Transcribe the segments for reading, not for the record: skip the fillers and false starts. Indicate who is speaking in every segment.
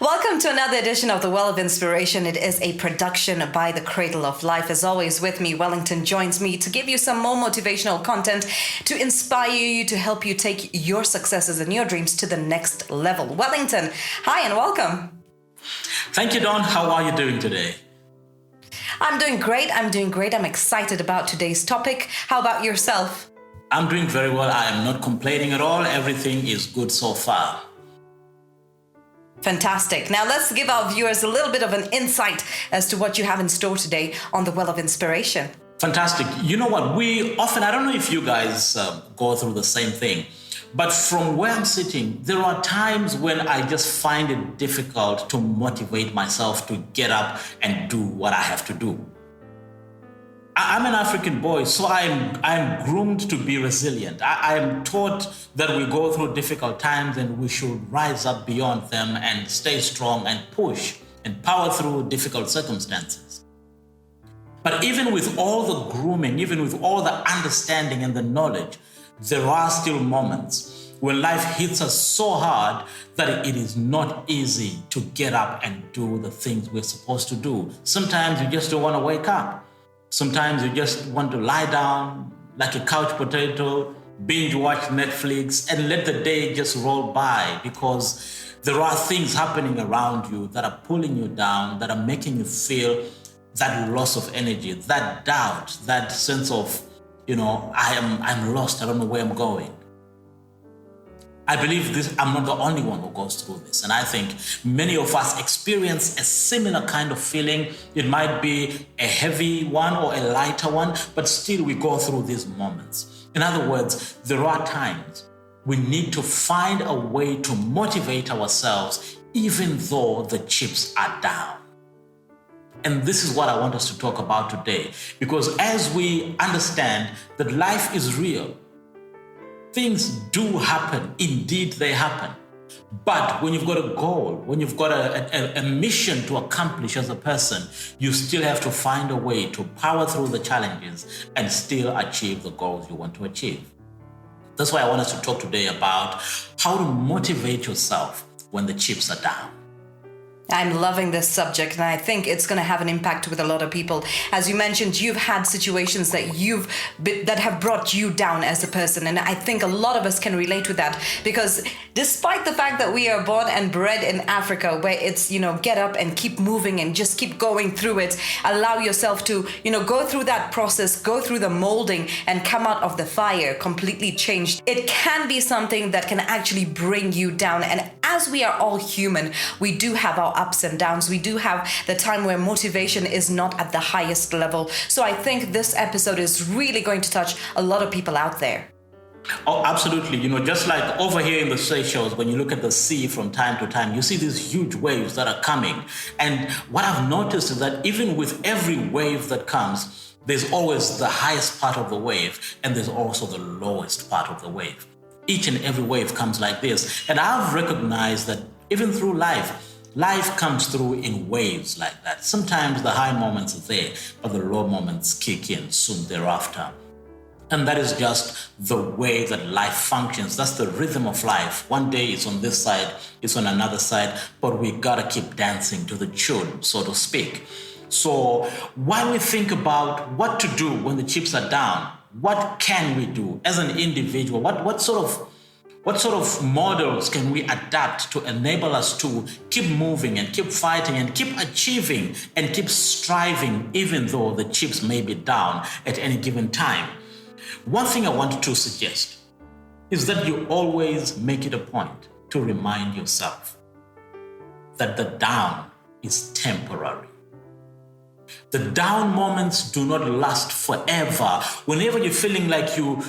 Speaker 1: Welcome to another edition of The Well of Inspiration. It is a production by The Cradle of Life. As always, with me, Wellington joins me to give you some more motivational content to inspire you, to help you take your successes and your dreams to the next level. Wellington, hi and welcome.
Speaker 2: Thank you, Dawn. How are you doing today?
Speaker 1: I'm doing great. I'm excited about today's topic. How about yourself?
Speaker 2: I'm doing very well. I am not complaining at all. Everything is good so far.
Speaker 1: Fantastic. Now let's give our viewers a little bit of an insight as to what you have in store today on The Well of Inspiration.
Speaker 2: Fantastic. You know what? We often, I don't know if you guys go through the same thing, but from where I'm sitting, there are times when I just find it difficult to motivate myself to get up and do what I have to do. I'm an African boy, so I'm groomed to be resilient. I am taught that we go through difficult times and we should rise up beyond them and stay strong and push and power through difficult circumstances. But even with all the grooming, even with all the understanding and the knowledge, there are still moments when life hits us so hard that it is not easy to get up and do the things we're supposed to do. Sometimes you just don't want to wake up. Sometimes you just want to lie down like a couch potato, binge watch Netflix, and let the day just roll by because there are things happening around you that are pulling you down, that are making you feel that loss of energy, that doubt, that sense of, I'm lost, I don't know where I'm going. I believe I'm not the only one who goes through this. And I think many of us experience a similar kind of feeling. It might be a heavy one or a lighter one, but still we go through these moments. In other words, there are times we need to find a way to motivate ourselves even though the chips are down. And this is what I want us to talk about today. Because as we understand that life is real, things do happen. Indeed, they happen. But when you've got a goal, when you've got a mission to accomplish as a person, you still have to find a way to power through the challenges and still achieve the goals you want to achieve. That's why I want us to talk today about how to motivate yourself when the chips are down.
Speaker 1: I'm loving this subject, and I think it's going to have an impact with a lot of people. As you mentioned, you've had situations that have brought you down as a person, and I think a lot of us can relate with that because despite the fact that we are born and bred in Africa, where it's, get up and keep moving and just keep going through it, allow yourself to, go through that process, go through the molding and come out of the fire completely changed. It can be something that can actually bring you down. And as we are all human, we do have our ups and downs. We do have the time where motivation is not at the highest level. So I think this episode is really going to touch a lot of people out there.
Speaker 2: Oh, absolutely. Just like over here in the Seychelles, when you look at the sea from time to time, you see these huge waves that are coming. And what I've noticed is that even with every wave that comes, there's always the highest part of the wave, and there's also the lowest part of the wave. Each and every wave comes like this. And I've recognized that even through life comes through in waves like that. Sometimes the high moments are there, but the low moments kick in soon thereafter. And that is just the way that life functions. That's the rhythm of life. One day it's on this side, it's on another side, but we gotta keep dancing to the tune, so to speak. So while we think about what to do when the chips are down, what can we do as an individual? What sort of models can we adapt to enable us to keep moving and keep fighting and keep achieving and keep striving even though the chips may be down at any given time? One thing I want to suggest is that you always make it a point to remind yourself that the down is temporary. The down moments do not last forever. Whenever you're feeling like you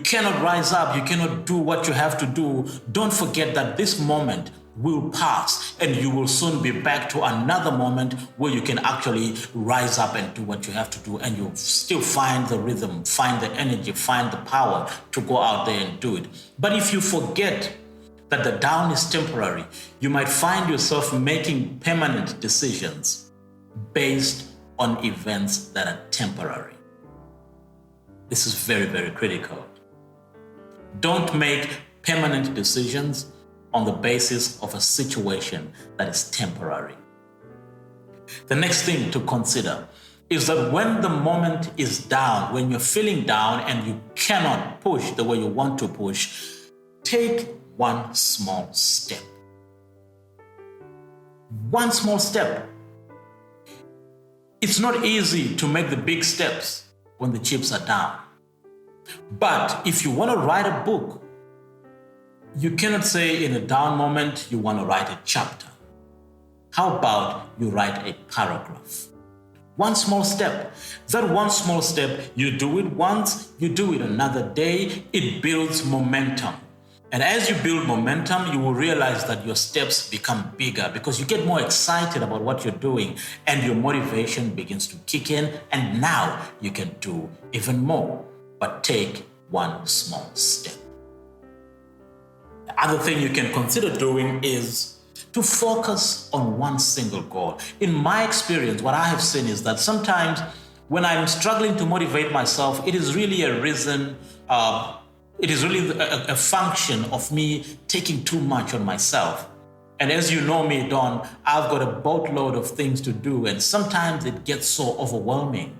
Speaker 2: cannot rise up, you cannot do what you have to do, don't forget that this moment will pass and you will soon be back to another moment where you can actually rise up and do what you have to do, and you'll still find the rhythm, find the energy, find the power to go out there and do it. But if you forget that the down is temporary, you might find yourself making permanent decisions based on events that are temporary. This is very, very critical. Don't make permanent decisions on the basis of a situation that is temporary. The next thing to consider is that when the moment is down, when you're feeling down and you cannot push the way you want to push, take one small step. One small step. It's not easy to make the big steps when the chips are down. But if you want to write a book, you cannot say in a down moment you want to write a chapter. How about you write a paragraph? One small step. That one small step, you do it once, you do it another day, it builds momentum. And as you build momentum, you will realize that your steps become bigger because you get more excited about what you're doing and your motivation begins to kick in, and now you can do even more. But take one small step. The other thing you can consider doing is to focus on one single goal. In my experience, what I have seen is that sometimes when I'm struggling to motivate myself, it is really a function of me taking too much on myself. And as you know me, Don, I've got a boatload of things to do, and sometimes it gets so overwhelming.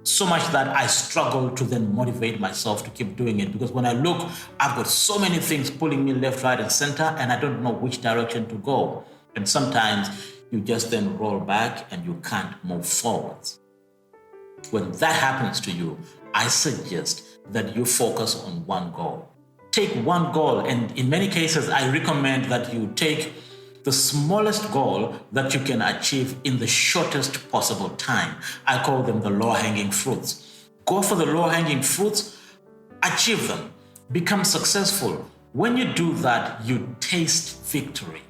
Speaker 2: So much that I struggle to then motivate myself to keep doing it, because when I look, I've got so many things pulling me left, right, and center, and I don't know which direction to go. And sometimes you just then roll back and you can't move forwards. When that happens to you, I suggest that you focus on one goal. Take one goal, and in many cases, I recommend that you take the smallest goal that you can achieve in the shortest possible time. I call them the low-hanging fruits. Go for the low-hanging fruits, achieve them, become successful. When you do that, you taste victory.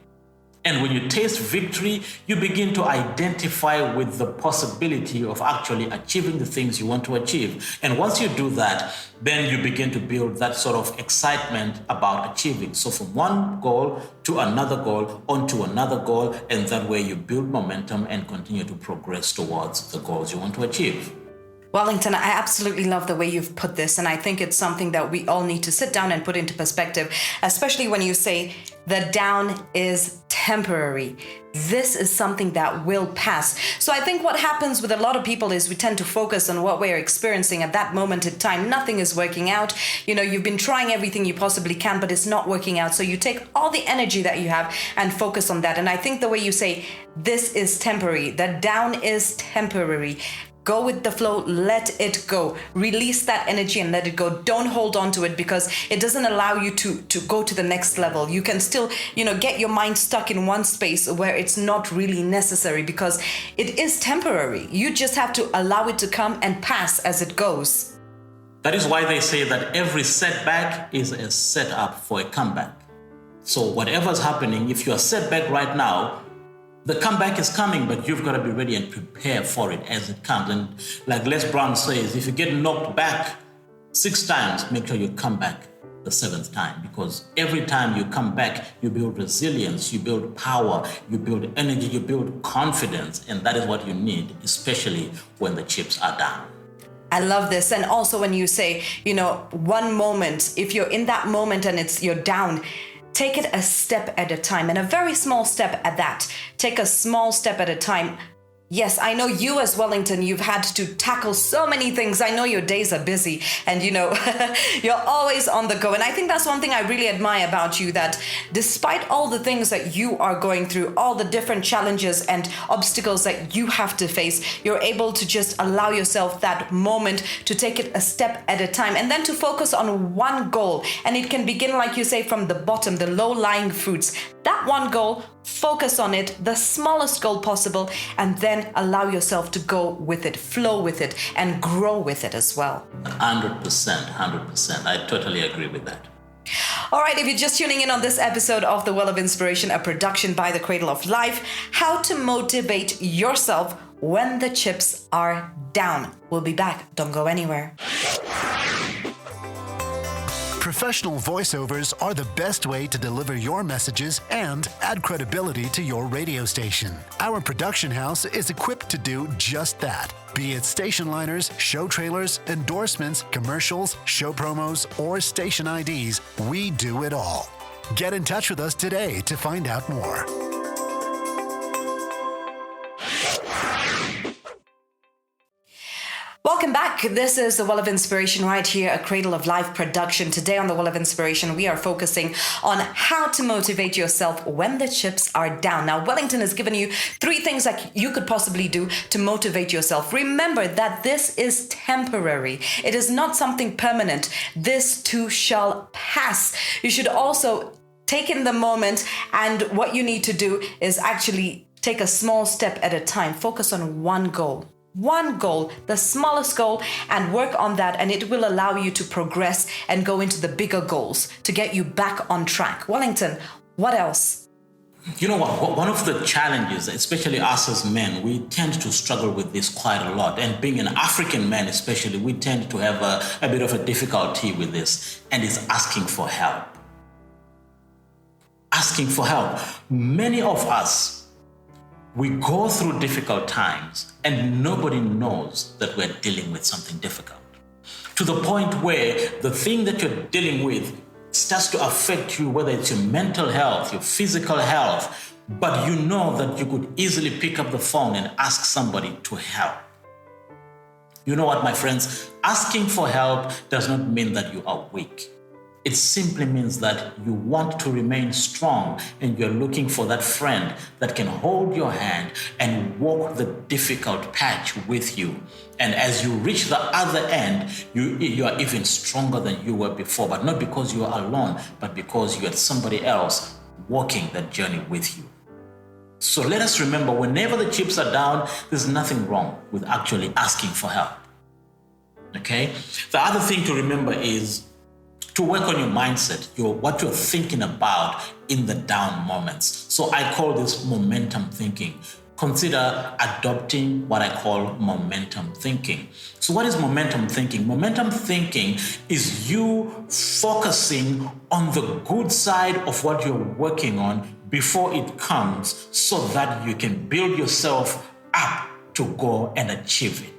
Speaker 2: And when you taste victory, you begin to identify with the possibility of actually achieving the things you want to achieve. And once you do that, then you begin to build that sort of excitement about achieving. So from one goal to another goal, onto another goal, and that way you build momentum and continue to progress towards the goals you want to achieve.
Speaker 1: Wellington, I absolutely love the way you've put this, and I think it's something that we all need to sit down and put into perspective, especially when you say the down is temporary. This is something that will pass. So I think what happens with a lot of people is we tend to focus on what we're experiencing at that moment in time. Nothing is working out. You've been trying everything you possibly can, but it's not working out. So you take all the energy that you have and focus on that. And I think the way you say, this is temporary, the down is temporary. Go with the flow, let it go. Release that energy and let it go. Don't hold on to it because it doesn't allow you to go to the next level. You can still, get your mind stuck in one space where it's not really necessary because it is temporary. You just have to allow it to come and pass as it goes.
Speaker 2: That is why they say that every setback is a setup for a comeback. So whatever's happening, if you're set back right now, the comeback is coming, but you've got to be ready and prepare for it as it comes. And like Les Brown says, if you get knocked back 6 times, make sure you come back the 7th time, because every time you come back, you build resilience, you build power, you build energy, you build confidence. And that is what you need, especially when the chips are down.
Speaker 1: I love this. And also when you say, one moment, if you're in that moment and you're down, take it a step at a time, and a very small step at that. Take a small step at a time. Yes, I know you as Wellington, you've had to tackle so many things. I know your days are busy and you're always on the go. And I think that's one thing I really admire about you, that despite all the things that you are going through, all the different challenges and obstacles that you have to face, you're able to just allow yourself that moment to take it a step at a time and then to focus on one goal. And it can begin, like you say, from the bottom, the low-lying fruits. That one goal, focus on it, the smallest goal possible, and then allow yourself to go with it, flow with it, and grow with it as well.
Speaker 2: 100%. I totally agree with that.
Speaker 1: All right, if you're just tuning in on this episode of The Well of Inspiration, a production by The Cradle of Life, how to motivate yourself when the chips are down. We'll be back. Don't go anywhere.
Speaker 3: Professional voiceovers are the best way to deliver your messages and add credibility to your radio station. Our production house is equipped to do just that. Be it station liners, show trailers, endorsements, commercials, show promos, or station IDs, we do it all. Get in touch with us today to find out more.
Speaker 1: Welcome back. This is the Well of Inspiration right here at Cradle of Life production. Today on the Well of Inspiration, we are focusing on how to motivate yourself when the chips are down. Now, Wellington has given you 3 things that you could possibly do to motivate yourself. Remember that this is temporary. It is not something permanent. This too shall pass. You should also take in the moment, and what you need to do is actually take a small step at a time. Focus on one goal. One goal, the smallest goal, and work on that, and it will allow you to progress and go into the bigger goals to get you back on track. Wellington, what else?
Speaker 2: You know what? One of the challenges, especially us as men, we tend to struggle with this quite a lot. And being an African man especially, we tend to have a bit of a difficulty with this, and it's asking for help. Asking for help. Many of us, we go through difficult times and nobody knows that we're dealing with something difficult. To the point where the thing that you're dealing with starts to affect you, whether it's your mental health, your physical health, but you know that you could easily pick up the phone and ask somebody to help. You know what, my friends? Asking for help does not mean that you are weak. It simply means that you want to remain strong and you're looking for that friend that can hold your hand and walk the difficult patch with you. And as you reach the other end, you are even stronger than you were before, but not because you are alone, but because you had somebody else walking that journey with you. So let us remember, whenever the chips are down, there's nothing wrong with actually asking for help. Okay? The other thing to remember is to work on your mindset, what you're thinking about in the down moments. So I call this momentum thinking. Consider adopting what I call momentum thinking. So what is momentum thinking? Momentum thinking is you focusing on the good side of what you're working on before it comes, so that you can build yourself up to go and achieve it.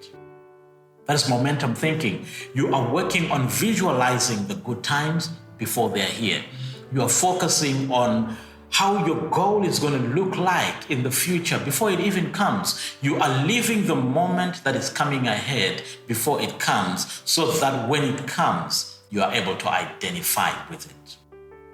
Speaker 2: That is momentum thinking. You are working on visualizing the good times before they're here. You are focusing on how your goal is going to look like in the future before it even comes. You are living the moment that is coming ahead before it comes, so that when it comes, you are able to identify with it.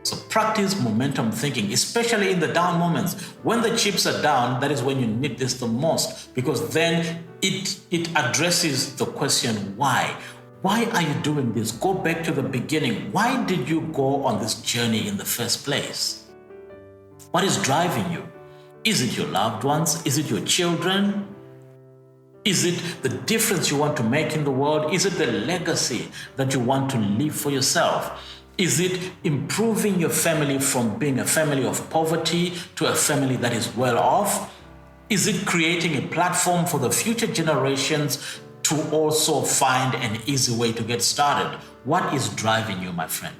Speaker 2: So practice momentum thinking, especially in the down moments. When the chips are down, that is when you need this the most, because then it addresses the question, why? Why are you doing this? Go back to the beginning. Why did you go on this journey in the first place? What is driving you? Is it your loved ones? Is it your children? Is it the difference you want to make in the world? Is it the legacy that you want to leave for yourself? Is it improving your family from being a family of poverty to a family that is well off? Is it creating a platform for the future generations to also find an easy way to get started? What is driving you, my friend?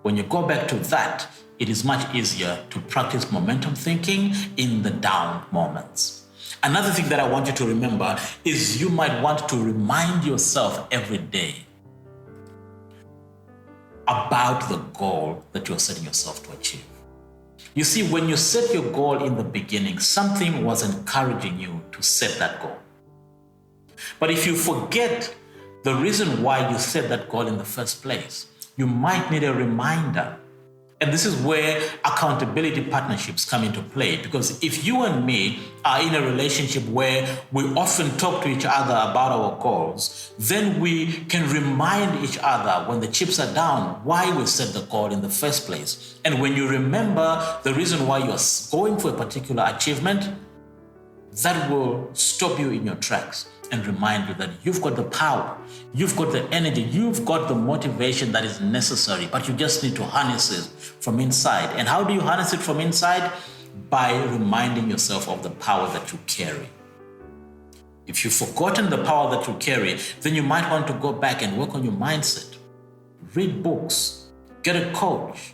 Speaker 2: When you go back to that, it is much easier to practice momentum thinking in the down moments. Another thing that I want you to remember is you might want to remind yourself every day about the goal that you're setting yourself to achieve. You see, when you set your goal in the beginning, something was encouraging you to set that goal. But if you forget the reason why you set that goal in the first place, you might need a reminder. And this is where accountability partnerships come into play. Because if you and me are in a relationship where we often talk to each other about our goals, then we can remind each other when the chips are down why we set the goal in the first place. And when you remember the reason why you're going for a particular achievement, that will stop you in your tracks and remind you that you've got the power, you've got the energy, you've got the motivation that is necessary, but you just need to harness it from inside. And how do you harness it from inside? By reminding yourself of the power that you carry. If you've forgotten the power that you carry, then you might want to go back and work on your mindset. read books, get a coach,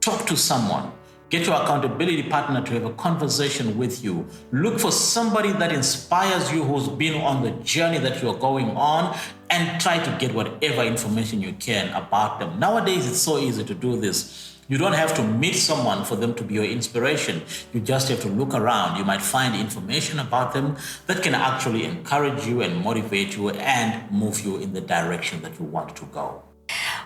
Speaker 2: talk to someone. Get your accountability partner to have a conversation with you. Look for somebody that inspires you, who's been on the journey that you're going on, and try to get whatever information you can about them. Nowadays, it's so easy to do this. You don't have to meet someone for them to be your inspiration. You just have to look around. You might find information about them that can actually encourage you and motivate you and move you in the direction that you want to go.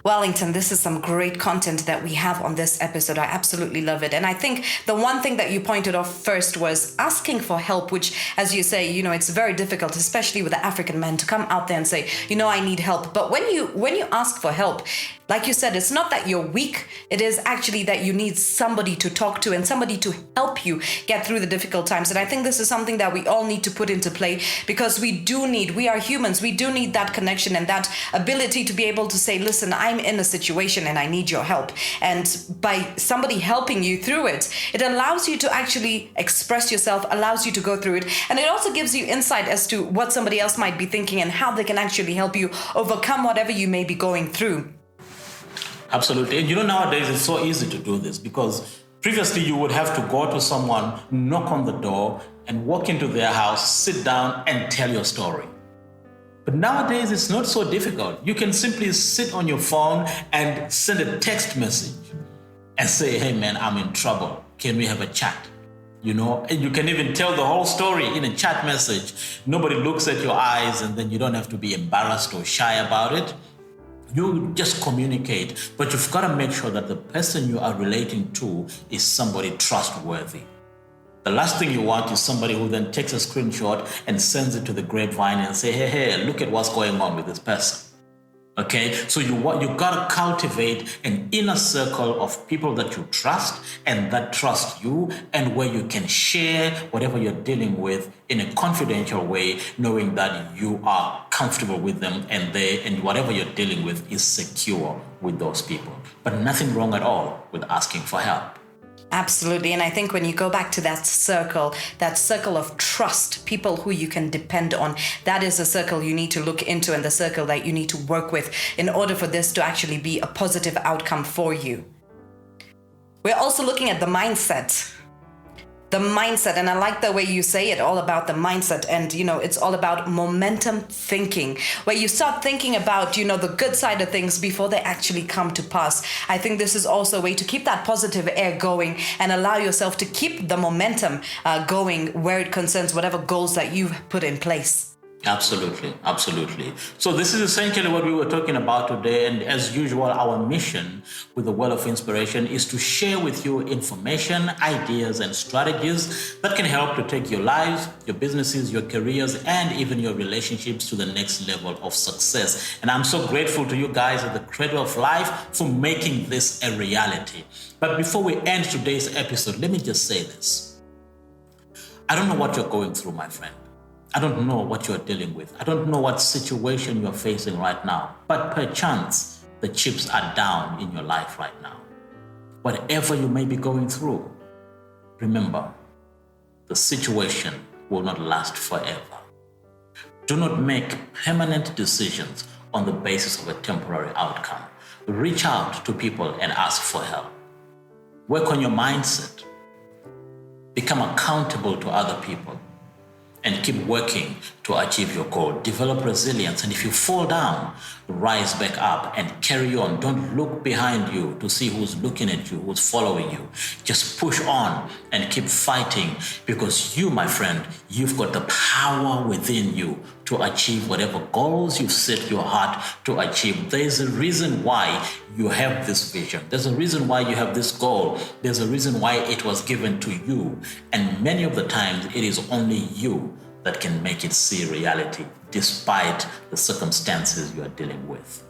Speaker 1: Wellington, this is some great content that we have on this episode. I absolutely love it. And I think the one thing that you pointed off first was asking for help, which, as you say, it's very difficult, especially with the African men, to come out there and say, I need help. But when you ask for help, like you said, it's not that you're weak. It is actually that you need somebody to talk to and somebody to help you get through the difficult times. And I think this is something that we all need to put into play, because we are humans. We do need that connection and that ability to be able to say, listen, I'm in a situation and I need your help. And by somebody helping you through it, it allows you to actually express yourself, allows you to go through it. And it also gives you insight as to what somebody else might be thinking and how they can actually help you overcome whatever you may be going through.
Speaker 2: Absolutely. And nowadays it's so easy to do this, because previously you would have to go to someone, knock on the door, and walk into their house, sit down, and tell your story. But nowadays it's not so difficult. You can simply sit on your phone and send a text message and say, hey man, I'm in trouble. Can we have a chat? And you can even tell the whole story in a chat message. Nobody looks at your eyes, and then you don't have to be embarrassed or shy about it. You just communicate, but you've got to make sure that the person you are relating to is somebody trustworthy. The last thing you want is somebody who then takes a screenshot and sends it to the grapevine and say, hey, look at what's going on with this person. Okay, so you got to cultivate an inner circle of people that you trust and that trust you, and where you can share whatever you're dealing with in a confidential way, knowing that you are comfortable with them and whatever you're dealing with is secure with those people. But nothing wrong at all with asking for help.
Speaker 1: Absolutely. And I think when you go back to that circle of trust, people who you can depend on, that is a circle you need to look into and the circle that you need to work with in order for this to actually be a positive outcome for you. We're also looking at the mindset. And I like the way you say it, all about the mindset. And, it's all about momentum thinking, where you start thinking about, the good side of things before they actually come to pass. I think this is also a way to keep that positive air going and allow yourself to keep the momentum going where it concerns whatever goals that you've put in place.
Speaker 2: Absolutely. So this is essentially what we were talking about today. And as usual, our mission with the Well of Inspiration is to share with you information, ideas, and strategies that can help to take your lives, your businesses, your careers, and even your relationships to the next level of success. And I'm so grateful to you guys at the Cradle of Life for making this a reality. But before we end today's episode, let me just say this. I don't know what you're going through, my friend. I don't know what you're dealing with. I don't know what situation you're facing right now. But perchance, the chips are down in your life right now. Whatever you may be going through, remember, the situation will not last forever. Do not make permanent decisions on the basis of a temporary outcome. Reach out to people and ask for help. Work on your mindset. Become accountable to other people. And keep working to achieve your goal. Develop resilience. And if you fall down, rise back up and carry on. Don't look behind you to see who's looking at you, who's following you. Just push on and keep fighting, because you, my friend, you've got the power within you to achieve whatever goals you've set your heart to achieve. There's a reason why you have this vision. There's a reason why you have this goal. There's a reason why it was given to you. And many of the times it is only you that can make it see reality, despite the circumstances you are dealing with.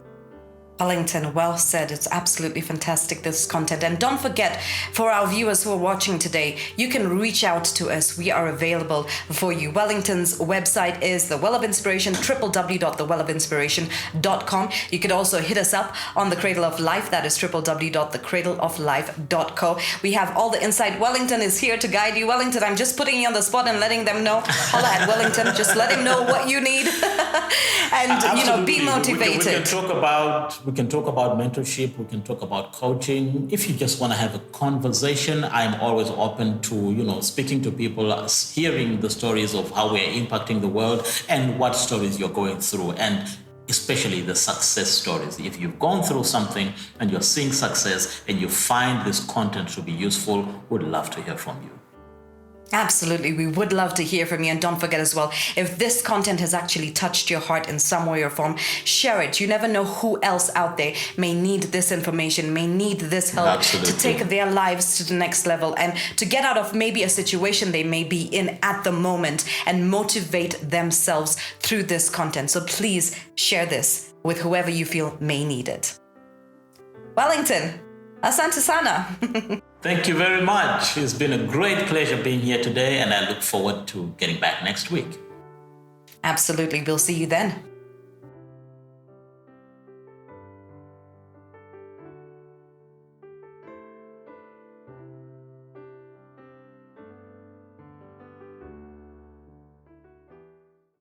Speaker 1: Wellington, well said. It's absolutely fantastic, this content. And don't forget, for our viewers who are watching today, you can reach out to us. We are available for you. Wellington's website is The Well of Inspiration, www.thewellofinspiration.com. You could also hit us up on The Cradle of Life. That is www.thecradleoflife.co. We have all the insight. Wellington is here to guide you. Wellington, I'm just putting you on the spot and letting them know. Holla at Wellington. Just let him know what you need. And,
Speaker 2: Absolutely.
Speaker 1: be motivated.
Speaker 2: We can talk about We can talk about mentorship. We can talk about coaching. If you just want to have a conversation, I'm always open to, speaking to people, hearing the stories of how we're impacting the world and what stories you're going through, and especially the success stories. If you've gone through something and you're seeing success and you find this content to be useful, we'd love to hear from you.
Speaker 1: Absolutely. We would love to hear from you. And don't forget as well, if this content has actually touched your heart in some way or form, share it. You never know who else out there may need this information, may need this help
Speaker 2: Absolutely.
Speaker 1: to take their lives to the next level and to get out of maybe a situation they may be in at the moment and motivate themselves through this content. So please share this with whoever you feel may need it. Wellington, asante sana.
Speaker 2: Thank you very much. It's been a great pleasure being here today, and I look forward to getting back next week.
Speaker 1: Absolutely. We'll see you then.